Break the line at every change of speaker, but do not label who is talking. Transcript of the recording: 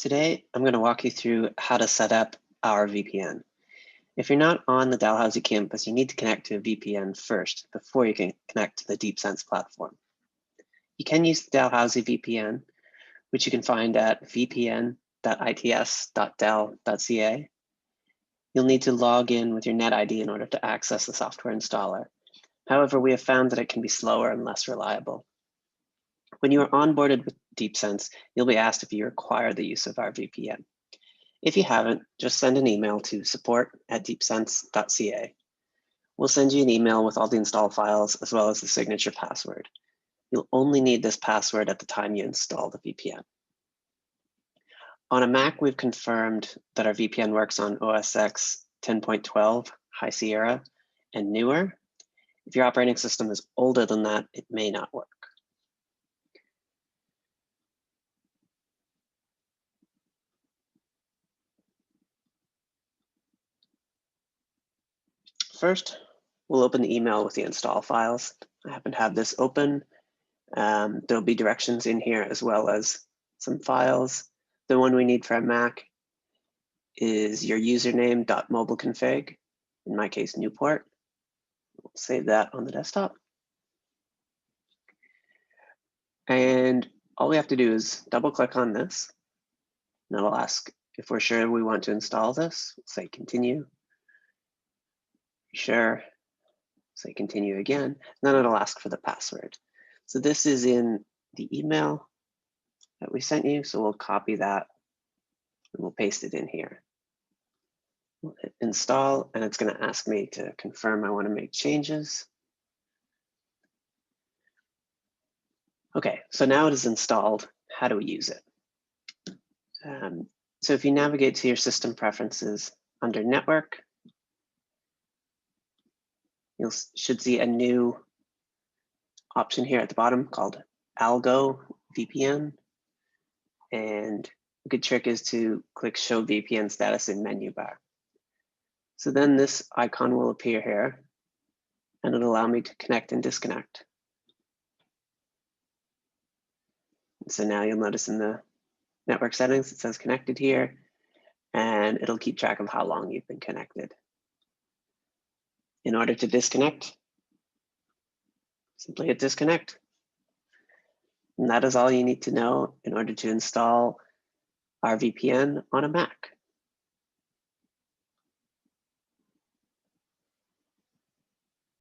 Today, I'm going to walk you through how to set up our VPN. If you're not on the Dalhousie campus, you need to connect to a VPN first before you can connect to the DeepSense platform. You can use the Dalhousie VPN, which you can find at vpn.its.dell.ca. You'll need to log in with your NetID in order to access the software installer. However, we have found that it can be slower and less reliable. When you are onboarded with DeepSense, you'll be asked if you require the use of our VPN. If you haven't, just send an email to support@deepsense.ca. We'll send you an email with all the install files as well as the signature password. You'll only need this password at the time you install the VPN. On a Mac, we've confirmed that our VPN works on OS X 10.12, High Sierra, and newer. If your operating system is older than that, it may not work. First, we'll open the email with the install files. I happen to have this open. There'll be directions in here as well as some files. The one we need for a Mac is your username .mobileconfig, in my case, Newport. We'll save that on the desktop. And all we have to do is double click on this. And it'll ask if we're sure we want to install this. We'll say continue. Sure, say continue again, and then it'll ask for the password. So this is in the email that we sent you, so we'll copy that and we'll paste it in here. We'll hit install, and it's going to ask me to confirm I want to make changes. Okay, so now it is installed. How do we use it? So if you navigate to your system preferences under network, you should see a new option here at the bottom called Algo VPN. And a good trick is to click Show VPN Status in menu bar. So then this icon will appear here, and it'll allow me to connect and disconnect. And so now you'll notice in the network settings, it says connected here, and it'll keep track of how long you've been connected. In order to disconnect, simply hit disconnect. And that is all you need to know in order to install our VPN on a Mac.